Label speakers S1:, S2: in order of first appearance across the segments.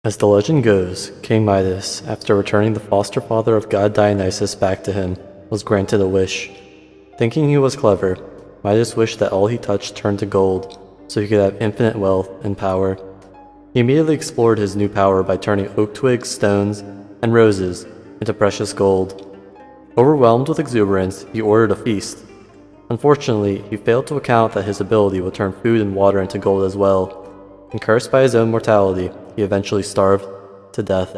S1: As the legend goes, King Midas, after returning the foster father of god Dionysus back to him, was granted a wish. Thinking he was clever, Midas wished that all he touched turned to gold, so he could have infinite wealth and power. He immediately explored his new power by turning oak twigs, stones, and roses into precious gold. Overwhelmed with exuberance, he ordered a feast. Unfortunately, he failed to account that his ability would turn food and water into gold as well, and cursed by his own mortality, he eventually starved to death.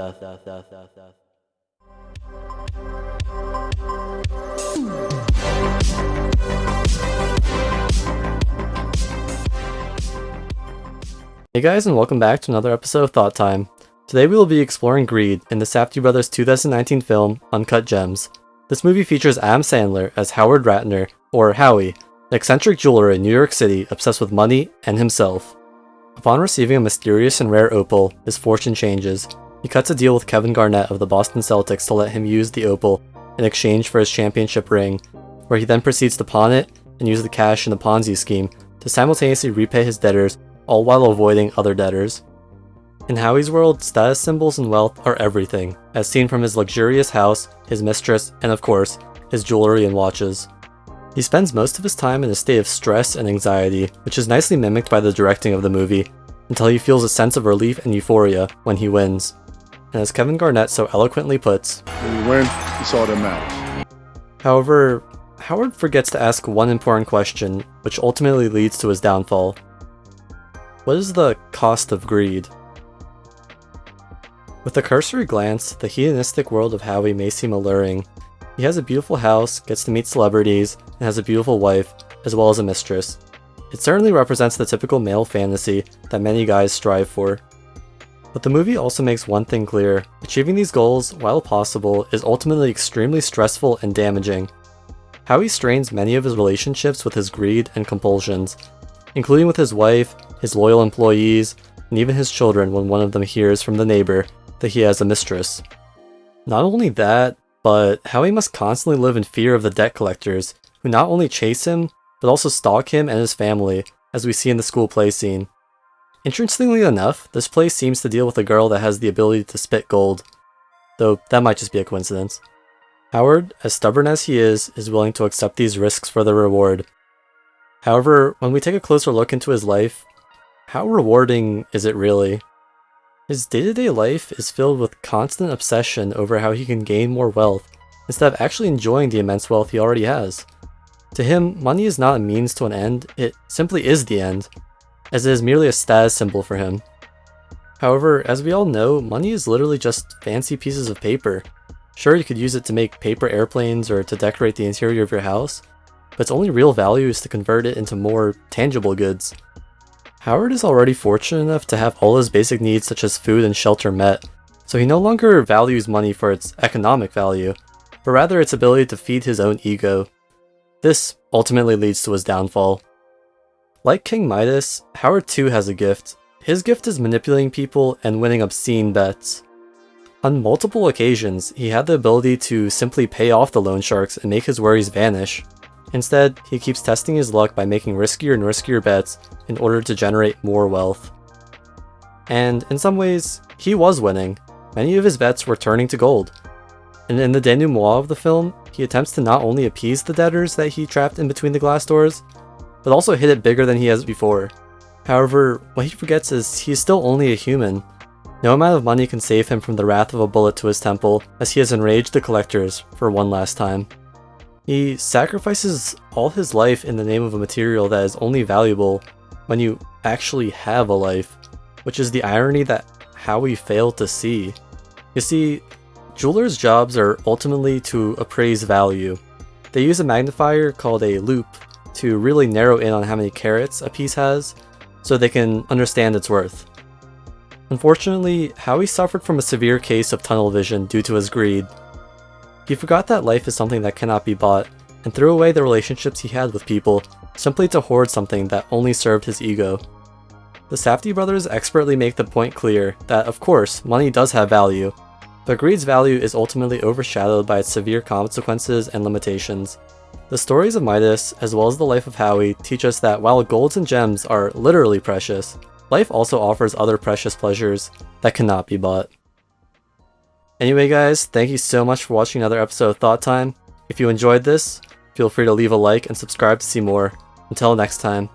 S1: Hey guys, and welcome back to another episode of Thought Time. Today we will be exploring greed in the Safdie brothers' 2019 film, Uncut Gems. This movie features Adam Sandler as Howard Ratner, or Howie, an eccentric jeweler in New York City obsessed with money and himself. Upon receiving a mysterious and rare opal, his fortune changes. He cuts a deal with Kevin Garnett of the Boston Celtics to let him use the opal in exchange for his championship ring, where he then proceeds to pawn it and use the cash in the Ponzi scheme to simultaneously repay his debtors, all while avoiding other debtors. In Howie's world, status symbols and wealth are everything, as seen from his luxurious house, his mistress, and of course, his jewelry and watches. He spends most of his time in a state of stress and anxiety, which is nicely mimicked by the directing of the movie, until he feels a sense of relief and euphoria when he wins. And as Kevin Garnett so eloquently puts,
S2: "When you win, it's all that matters."
S1: However, Howard forgets to ask one important question, which ultimately leads to his downfall. What is the cost of greed? With a cursory glance, the hedonistic world of Howie may seem alluring. He has a beautiful house, gets to meet celebrities, and has a beautiful wife, as well as a mistress. It certainly represents the typical male fantasy that many guys strive for. But the movie also makes one thing clear: achieving these goals, while possible, is ultimately extremely stressful and damaging. Howie strains many of his relationships with his greed and compulsions, including with his wife, his loyal employees, and even his children when one of them hears from the neighbor that he has a mistress. Not only that, but Howie must constantly live in fear of the debt collectors, who not only chase him, but also stalk him and his family, as we see in the school play scene. Interestingly enough, this play seems to deal with a girl that has the ability to spit gold, though that might just be a coincidence. Howard, as stubborn as he is willing to accept these risks for the reward. However, when we take a closer look into his life, how rewarding is it really? His day-to-day life is filled with constant obsession over how he can gain more wealth, instead of actually enjoying the immense wealth he already has. To him, money is not a means to an end, it simply is the end, as it is merely a status symbol for him. However, as we all know, money is literally just fancy pieces of paper. Sure, you could use it to make paper airplanes or to decorate the interior of your house, but its only real value is to convert it into more tangible goods. Howard is already fortunate enough to have all his basic needs such as food and shelter met, so he no longer values money for its economic value, but rather its ability to feed his own ego. This ultimately leads to his downfall. Like King Midas, Howard too has a gift. His gift is manipulating people and winning obscene bets. On multiple occasions, he had the ability to simply pay off the loan sharks and make his worries vanish. Instead, he keeps testing his luck by making riskier and riskier bets in order to generate more wealth. And in some ways, he was winning. Many of his bets were turning to gold. And in the denouement of the film, he attempts to not only appease the debtors that he trapped in between the glass doors, but also hit it bigger than he has before. However, what he forgets is he is still only a human. No amount of money can save him from the wrath of a bullet to his temple, as he has enraged the collectors for one last time. He sacrifices all his life in the name of a material that is only valuable when you actually have a life, which is the irony that Howie failed to see. You see, jewelers' jobs are ultimately to appraise value. They use a magnifier called a loupe to really narrow in on how many carats a piece has, so they can understand its worth. Unfortunately, Howie suffered from a severe case of tunnel vision due to his greed. He forgot that life is something that cannot be bought, and threw away the relationships he had with people simply to hoard something that only served his ego. The Safdie brothers expertly make the point clear that, of course, money does have value, but greed's value is ultimately overshadowed by its severe consequences and limitations. The stories of Midas, as well as the life of Howie, teach us that while golds and gems are literally precious, life also offers other precious pleasures that cannot be bought. Anyway guys, thank you so much for watching another episode of Thought Time. If you enjoyed this, feel free to leave a like and subscribe to see more. Until next time.